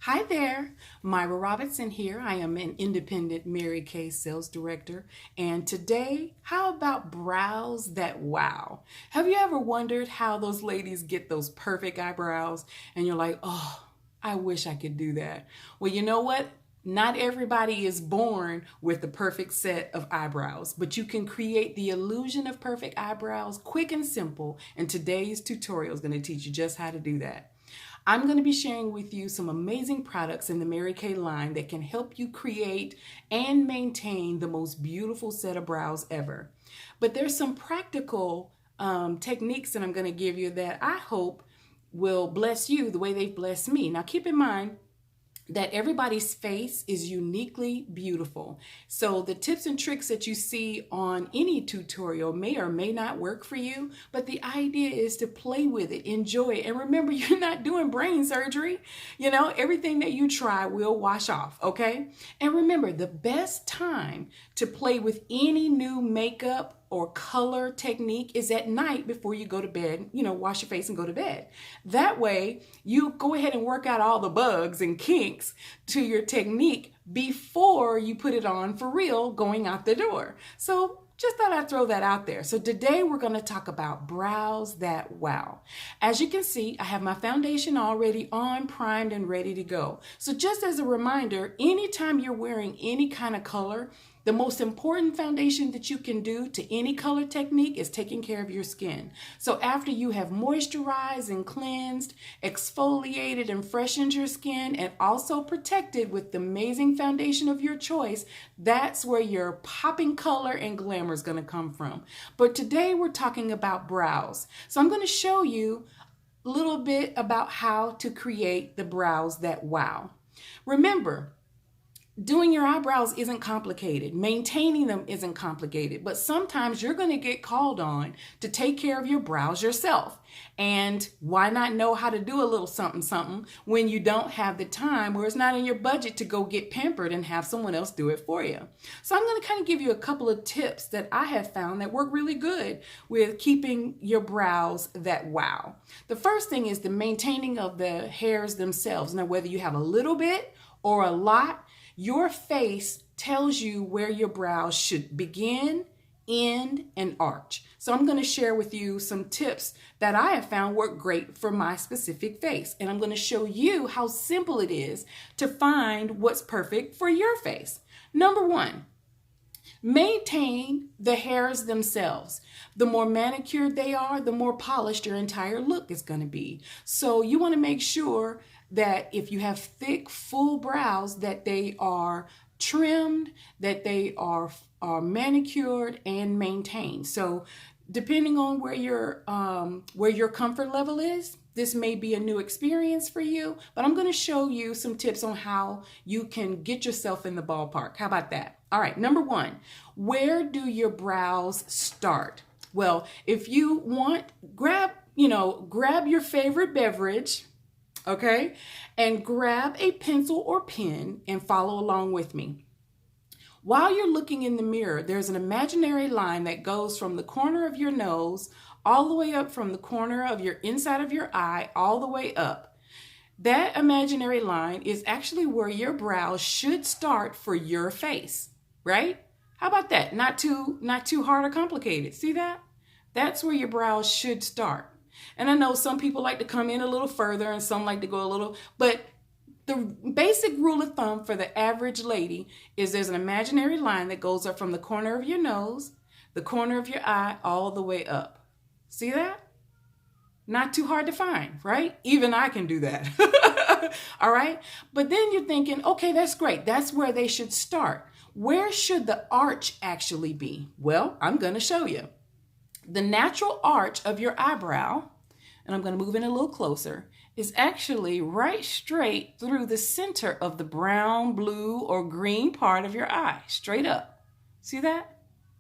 Hi there, Myra Robinson here. I am an independent Mary Kay sales director. And today, how about brows that wow? Have you ever wondered how those ladies get those perfect eyebrows? And you're like, oh, I wish I could do that. Well, you know what? Not everybody is born with the perfect set of eyebrows, but you can create the illusion of perfect eyebrows quick and simple. And today's tutorial is going to teach you just how to do that. I'm going to be sharing with you some amazing products in the Mary Kay line that can help you create and maintain the most beautiful set of brows ever. But there's some practical techniques that I'm going to give you that I hope will bless you the way they've blessed me. Now, keep in mind, that everybody's face is uniquely beautiful. So the tips and tricks that you see on any tutorial may or may not work for you, but the idea is to play with it, enjoy it, and remember you're not doing brain surgery. You know, everything that you try will wash off, okay? And remember, the best time to play with any new makeup or color technique is at night before you go to bed, wash your face and go to bed. That way, you go ahead and work out all the bugs and kinks to your technique before you put it on for real going out the door. So just thought I'd throw that out there. So today we're going to talk about brows that wow. As you can see, I have my foundation already on, primed, and ready to go. So just as a reminder, anytime you're wearing any kind of color, the most important foundation that you can do to any color technique is taking care of your skin. So after you have moisturized and cleansed, exfoliated and freshened your skin, and also protected with the amazing foundation of your choice, that's where your popping color and glamour is going to come from. But today we're talking about brows. So I'm going to show you a little bit about how to create the brows that wow. Remember, doing your eyebrows isn't complicated. Maintaining them isn't complicated. But sometimes you're going to get called on to take care of your brows yourself. And why not know how to do a little something something when you don't have the time or it's not in your budget to go get pampered and have someone else do it for you. So I'm going to kind of give you a couple of tips that I have found that work really good with keeping your brows that wow. The first thing is the maintaining of the hairs themselves. Now, whether you have a little bit or a lot, your face tells you where your brows should begin, end, and arch. So I'm going to share with you some tips that I have found work great for my specific face. And I'm going to show you how simple it is to find what's perfect for your face. Number one, maintain the hairs themselves. The more manicured they are, the more polished your entire look is going to be. So you want to make sure that if you have thick, full brows, that they are trimmed, that they are manicured and maintained. So depending on where your comfort level is, this may be a new experience for you, but I'm going to show you some tips on how you can get yourself in the ballpark. How about that? All right, number one, where do your brows start? Well, if you want, grab your favorite beverage, okay, and grab a pencil or pen and follow along with me. While you're looking in the mirror, there's an imaginary line that goes from the corner of your nose all the way up from the corner of your inside of your eye all the way up. That imaginary line is actually where your brows should start for your face, right? How about that? Not too hard or complicated. See that? That's where your brows should start. And I know some people like to come in a little further and some like to go a little, but the basic rule of thumb for the average lady is there's an imaginary line that goes up from the corner of your nose, the corner of your eye, all the way up. See that? Not too hard to find, right? Even I can do that. All right? But then you're thinking, okay, that's great. That's where they should start. Where should the arch actually be? Well, I'm going to show you. The natural arch of your eyebrow, and I'm going to move in a little closer, is actually right straight through the center of the brown, blue, or green part of your eye, straight up. See that?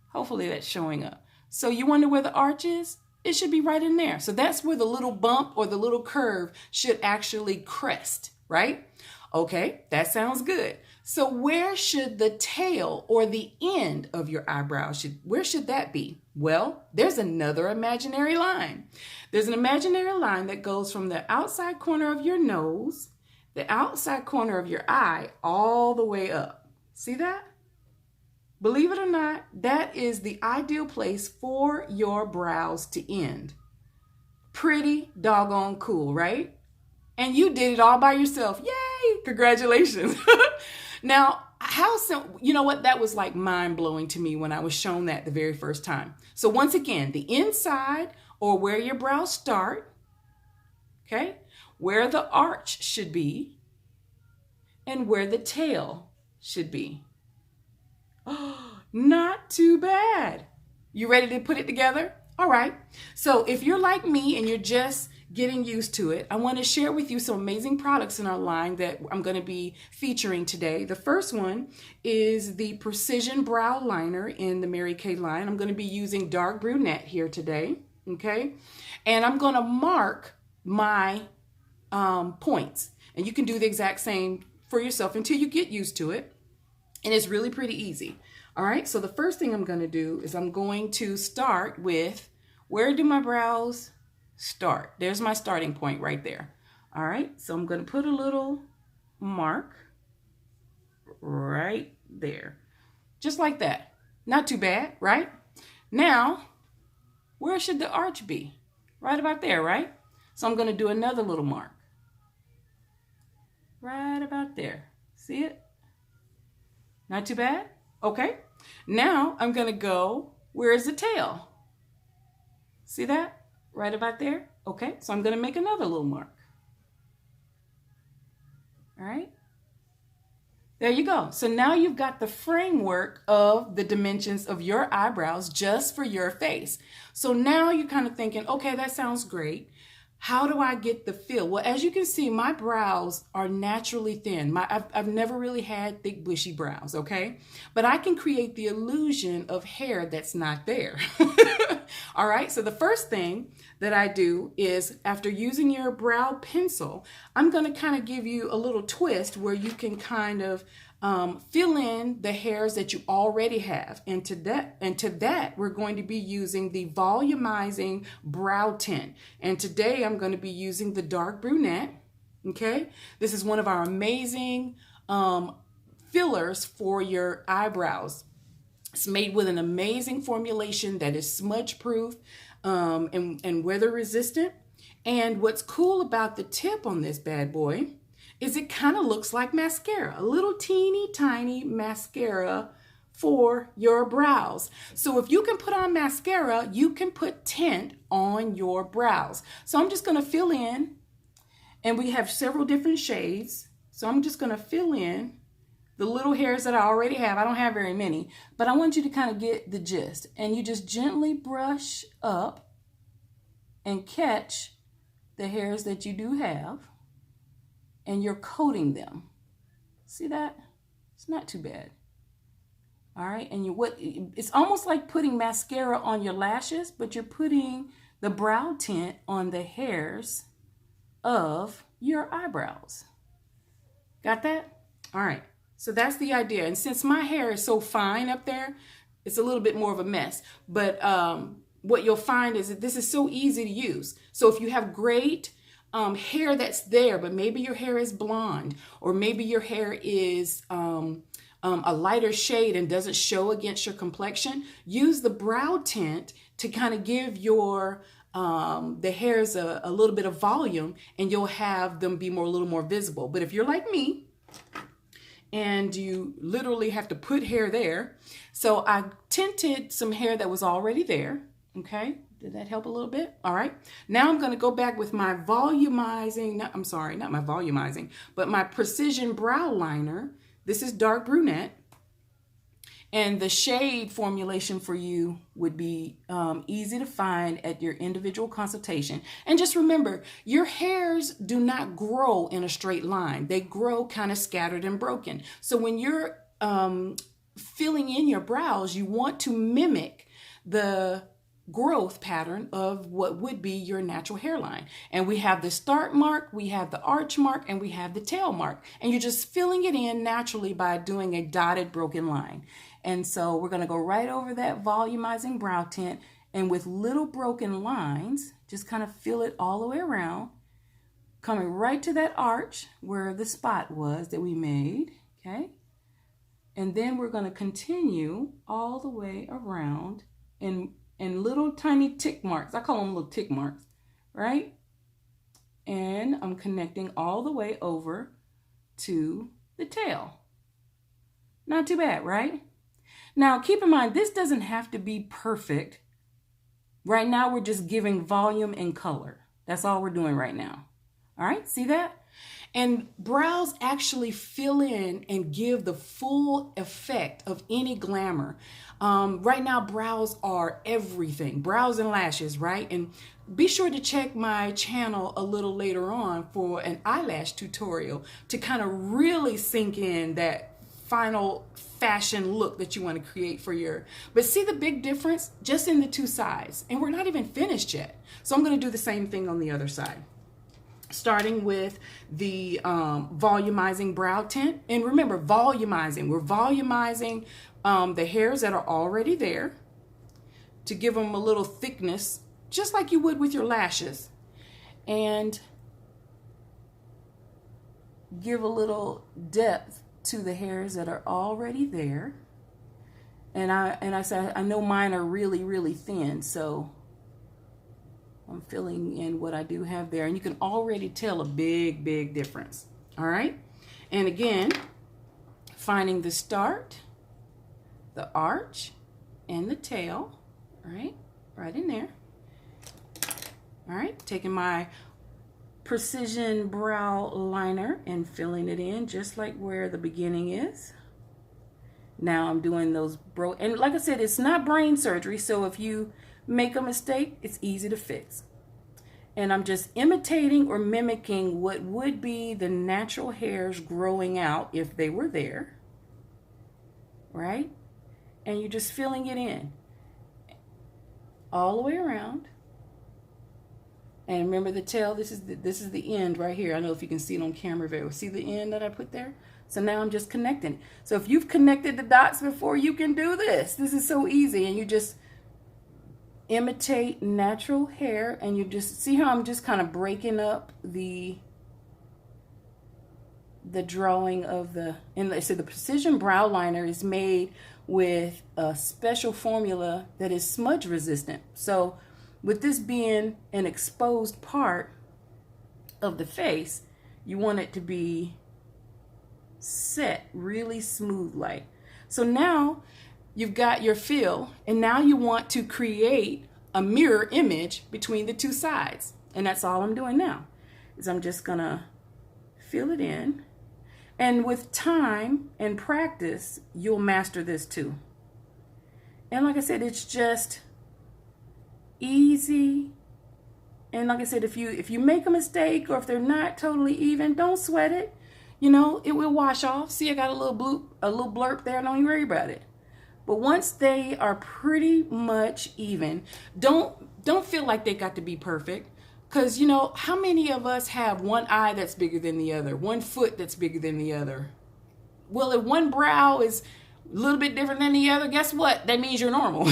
Hopefully that's showing up. So you wonder where the arch is? It should be right in there. So that's where the little bump or the little curve should actually crest, right? Okay, that sounds good. So where should the tail or the end of your eyebrow, where should that be? Well, there's another imaginary line. There's an imaginary line that goes from the outside corner of your nose the outside corner of your eye all the way up. See that? Believe it or not, that is the ideal place for your brows to end. Pretty doggone cool, right? And you did it all by yourself. Yay! Congratulations. Now, how simple, you know what? That was like mind blowing to me when I was shown that the very first time. So once again, the inside or where your brows start, okay, where the arch should be, and where the tail should be. Oh, not too bad. You ready to put it together? All right. So if you're like me and you're just getting used to it, I want to share with you some amazing products in our line that I'm going to be featuring today. The first one is the Precision Brow Liner in the Mary Kay line. I'm going to be using dark brunette here today. Okay. And I'm going to mark my points. And you can do the exact same for yourself until you get used to it. And it's really pretty easy. All right. So the first thing I'm going to do is I'm going to start with, where do my brows start? There's my starting point right there. All right. So I'm going to put a little mark right there. Just like that. Not too bad, right? Now, where should the arch be? Right about there, right? So I'm going to do another little mark. Right about there. See it? Not too bad? Okay. Now I'm going to go, where is the tail? See that? Right about there? Okay. So I'm going to make another little mark. All right. There you go. So now you've got the framework of the dimensions of your eyebrows just for your face. So now you're kind of thinking, okay, that sounds great. How do I get the feel? Well, as you can see, my brows are naturally thin. I've never really had thick, bushy brows, okay? But I can create the illusion of hair that's not there. All right, so the first thing that I do is, after using your brow pencil, I'm gonna kind of give you a little twist where you can kind of fill in the hairs that you already have. And to that, we're going to be using the volumizing brow tint. And today I'm going to be using the dark brunette. Okay. This is one of our amazing fillers for your eyebrows. It's made with an amazing formulation that is smudge proof and weather resistant. And what's cool about the tip on this bad boy is it kind of looks like mascara, a little teeny tiny mascara for your brows. So if you can put on mascara, you can put tint on your brows. So I'm just going to fill in, and we have several different shades. So I'm just going to fill in the little hairs that I already have. I don't have very many, but I want you to kind of get the gist. And you just gently brush up and catch the hairs that you do have. And you're coating them. See that? It's not too bad. All right, and it's almost like putting mascara on your lashes, but you're putting the brow tint on the hairs of your eyebrows. Got that? All right, so that's the idea. And since my hair is so fine up there, it's a little bit more of a mess. But what you'll find is that this is so easy to use. So if you have great hair that's there, but maybe your hair is blonde, or maybe your hair is a lighter shade and doesn't show against your complexion, use the brow tint to kind of give your the hairs a little bit of volume, and you'll have them be a little more visible. But if you're like me and you literally have to put hair there, so I tinted some hair that was already there. Okay. Did that help a little bit? All right. Now I'm going to go back with my volumizing, not my volumizing, but my Precision Brow Liner. This is dark brunette. And the shade formulation for you would be easy to find at your individual consultation. And just remember, your hairs do not grow in a straight line. They grow kind of scattered and broken. So when you're filling in your brows, you want to mimic the growth pattern of what would be your natural hairline. And we have the start mark, we have the arch mark, and we have the tail mark. And you're just filling it in naturally by doing a dotted broken line. And so we're going to go right over that volumizing brow tint, and with little broken lines, just kind of fill it all the way around. coming right to that arch where the spot was that we made, okay? And then we're going to continue all the way around in little tiny tick marks. I call them little tick marks, right? And I'm connecting all the way over to the tail. Not too bad, right? Now, keep in mind, this doesn't have to be perfect. Right now, we're just giving volume and color. That's all we're doing right now. All right, see that? And brows actually fill in and give the full effect of any glamour. Right now, brows are everything. Brows and lashes, right? And be sure to check my channel a little later on for an eyelash tutorial to kind of really sink in that final fashion look that you want to create for your, but see the big difference just in the two sides, and we're not even finished yet. So I'm going to do the same thing on the other side, starting with the volumizing brow tint. And remember, volumizing, we're volumizing the hairs that are already there to give them a little thickness, just like you would with your lashes, and give a little depth to the hairs that are already there. And I said, I know mine are really, really thin, so I'm filling in what I do have there. And you can already tell a big, big difference. All right. And again, finding the start, the arch, and the tail, right in there. All right. Taking my precision brow liner and filling it in just like where the beginning is. Now I'm doing those and like I said, it's not brain surgery, so if you make a mistake, it's easy to fix. And I'm just imitating or mimicking what would be the natural hairs growing out if they were there, right? And you're just filling it in all the way around. And remember the tail, this is the end right here. I know if you can see it on camera very well. See the end that I put there? So now I'm just connecting. So if you've connected the dots before, you can do this. This is so easy. And you just imitate natural hair, and you just see how I'm just kind of breaking up the drawing of the, and so the precision brow liner is made with a special formula that is smudge resistant. So with this being an exposed part of the face, you want it to be set really smooth like. So now you've got your fill, and now you want to create a mirror image between the two sides. And that's all I'm doing now, is I'm just gonna fill it in. And with time and practice, you'll master this too. And like I said, it's just easy. And like I said, if you make a mistake, or if they're not totally even, don't sweat it. You know, it will wash off. See, I got a little blurb there. Don't even worry about it. But once they are pretty much even, don't feel like they got to be perfect. Because, you know, how many of us have one eye that's bigger than the other, one foot that's bigger than the other? Well, if one brow is a little bit different than the other, guess what? That means you're normal.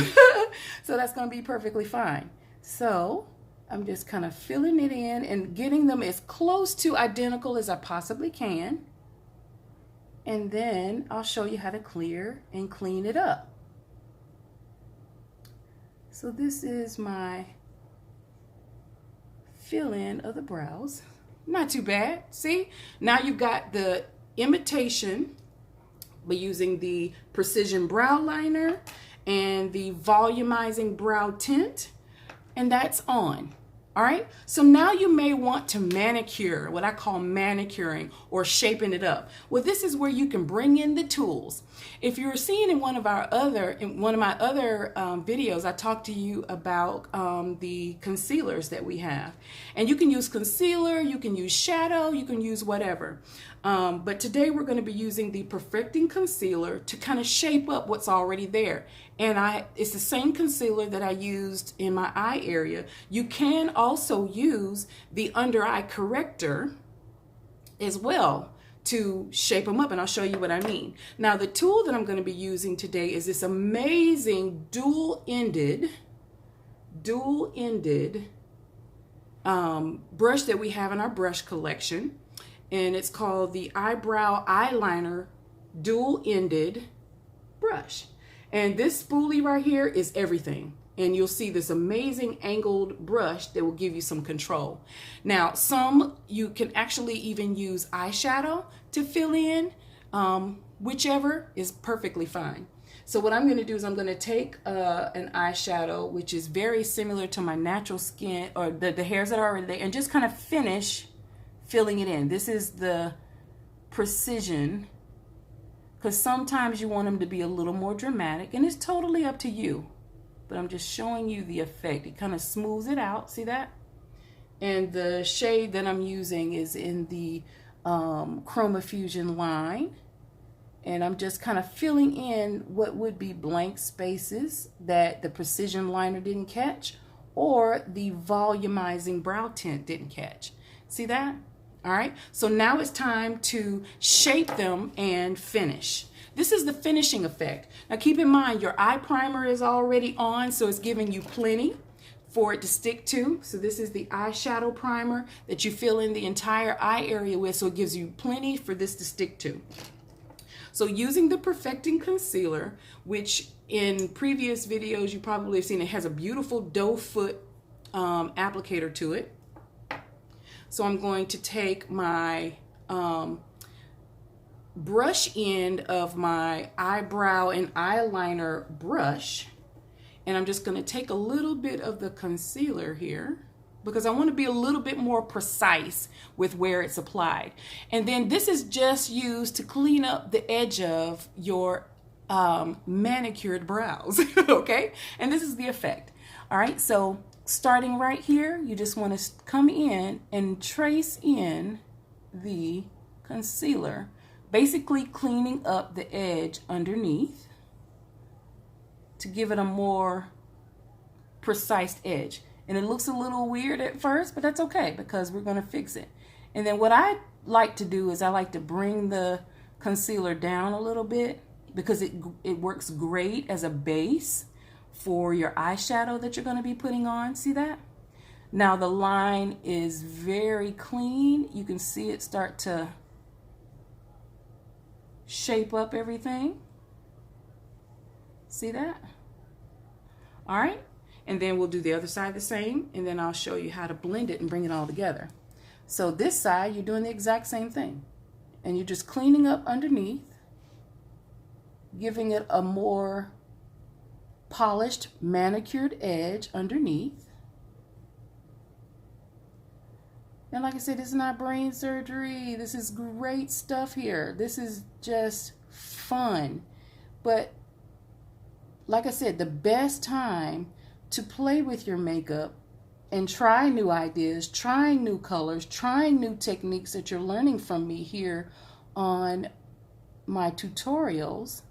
So that's going to be perfectly fine. So I'm just kind of filling it in and getting them as close to identical as I possibly can. And then I'll show you how to clear and clean it up. So this is my fill in of the brows. Not too bad. See, now you've got the imitation, but using the precision brow liner and the volumizing brow tint, and that's on. All right, so now you may want to manicure, what I call manicuring or shaping it up. Well, this is where you can bring in the tools. If you're seeing in one of my other videos, I talked to you about the concealers that we have. And you can use concealer, you can use shadow, you can use whatever. But today we're going to be using the Perfecting Concealer to kind of shape up what's already there. And it's the same concealer that I used in my eye area. You can also use the under eye corrector as well to shape them up, and I'll show you what I mean. Now, the tool that I'm going to be using today is this amazing dual-ended brush that we have in our brush collection, and it's called the Eyebrow Eyeliner Dual-Ended Brush. And this spoolie right here is everything. And you'll see this amazing angled brush that will give you some control. Now, you can actually even use eyeshadow to fill in, whichever is perfectly fine. So what I'm going to do is I'm going to take an eyeshadow, which is very similar to my natural skin, or the hairs that are already there, and just kind of finish filling it in. This is the Precision, because sometimes you want them to be a little more dramatic, and it's totally up to you. But I'm just showing you the effect. It kind of smooths it out. See that? And the shade that I'm using is in the Chroma Fusion line. And I'm just kind of filling in what would be blank spaces that the Precision liner didn't catch, or the volumizing brow tint didn't catch. See that? All right. So now it's time to shape them and finish. This is the finishing effect. Now keep in mind your eye primer is already on, so it's giving you plenty for it to stick to. So this is the eyeshadow primer that you fill in the entire eye area with, so it gives you plenty for this to stick to. So using the Perfecting Concealer, which in previous videos you probably have seen, it has a beautiful doe foot applicator to it. So I'm going to take my brush end of my eyebrow and eyeliner brush, and I'm just going to take a little bit of the concealer here because I want to be a little bit more precise with where it's applied. And then this is just used to clean up the edge of your manicured brows. Okay, and this is the effect. All right, so starting right here, you just want to come in and trace in the concealer, basically cleaning up the edge underneath to give it a more precise edge. And it looks a little weird at first, but that's okay because we're going to fix it. And then what I like to do is I like to bring the concealer down a little bit because it works great as a base for your eyeshadow that you're going to be putting on. See that? Now the line is very clean. You can see it start to shape up everything. See that? All right. And then we'll do the other side the same, and then I'll show you how to blend it and bring it all together. So this side, you're doing the exact same thing. And you're just cleaning up underneath, giving it a more polished, manicured edge underneath. And like I said, this is not brain surgery. This is great stuff here. This is just fun. But like I said, the best time to play with your makeup and try new ideas, trying new colors, trying new techniques that you're learning from me here on my tutorials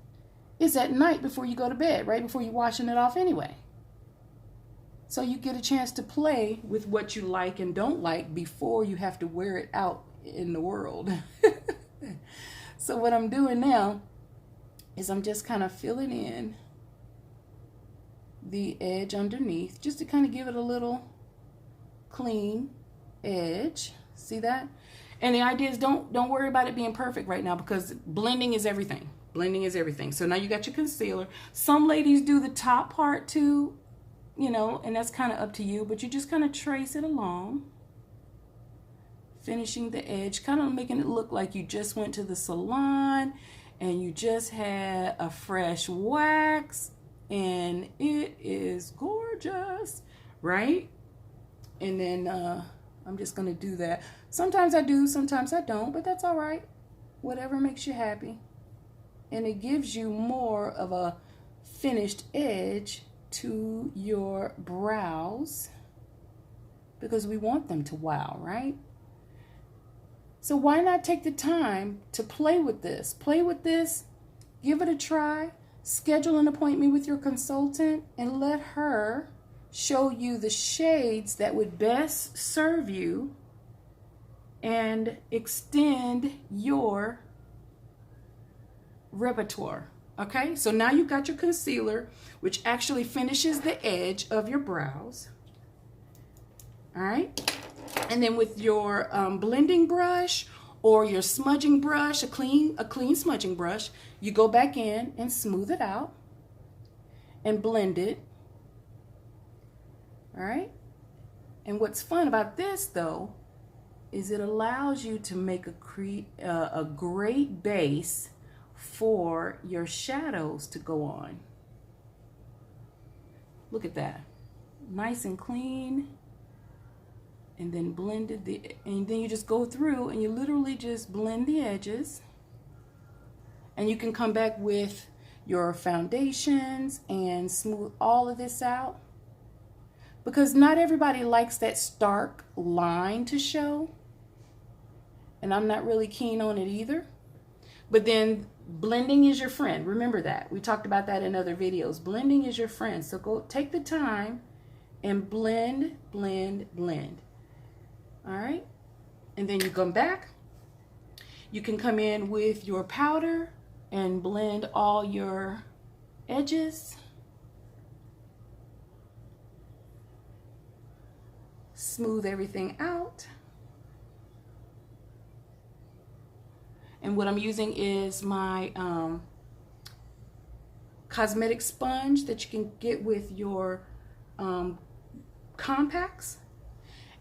is at night before you go to bed, right before you're washing it off anyway. So you get a chance to play with what you like and don't like before you have to wear it out in the world. So what I'm doing now is I'm just kind of filling in the edge underneath just to kind of give it a little clean edge. See that? And the idea is don't worry about it being perfect right now because blending is everything. Blending is everything. So now you got your concealer. Some ladies do the top part too, you know, and that's kind of up to you, but you just kind of trace it along, finishing the edge, kind of making it look like you just went to the salon and you just had a fresh wax. And it is gorgeous, right? And then I'm just going to do that. Sometimes I do, sometimes I don't, but that's all right. Whatever makes you happy. And it gives you more of a finished edge to your brows because we want them to wow, right? So why not take the time to play with this? Play with this, give it a try. Schedule an appointment with your consultant and let her show you the shades that would best serve you and extend your repertoire. Okay, so now you've got your concealer, which actually finishes the edge of your brows. All right, And then with your blending brush or your smudging brush, a clean smudging brush, you go back in and smooth it out and blend it. All right. And what's fun about this though is it allows you to make a great base for your shadows to go on. Look at that. Nice and clean. And then and then you just go through and you literally just blend the edges. And you can come back with your foundations and smooth all of this out. Because not everybody likes that stark line to show. And I'm not really keen on it either. But then blending is your friend. Remember that. We talked about that in other videos. Blending is your friend. So go take the time and blend, blend, blend. All right. And then you come back. You can come in with your powder and blend all your edges. Smooth everything out. And what I'm using is my cosmetic sponge that you can get with your compacts.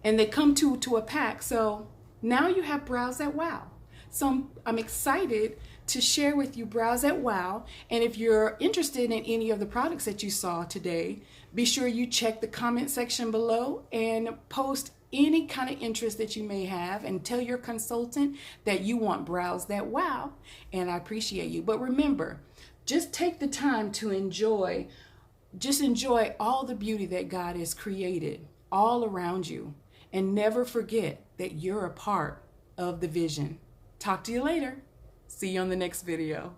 And they come to a pack. So now you have Brows That Wow. So I'm excited to share with you Brows That Wow. And if you're interested in any of the products that you saw today, be sure you check the comment section below and post any kind of interest that you may have and tell your consultant that you want Brows That Wow, and I appreciate you. But remember, just take the time to enjoy all the beauty that God has created all around you, and never forget that you're a part of the vision. Talk to you later. See you on the next video.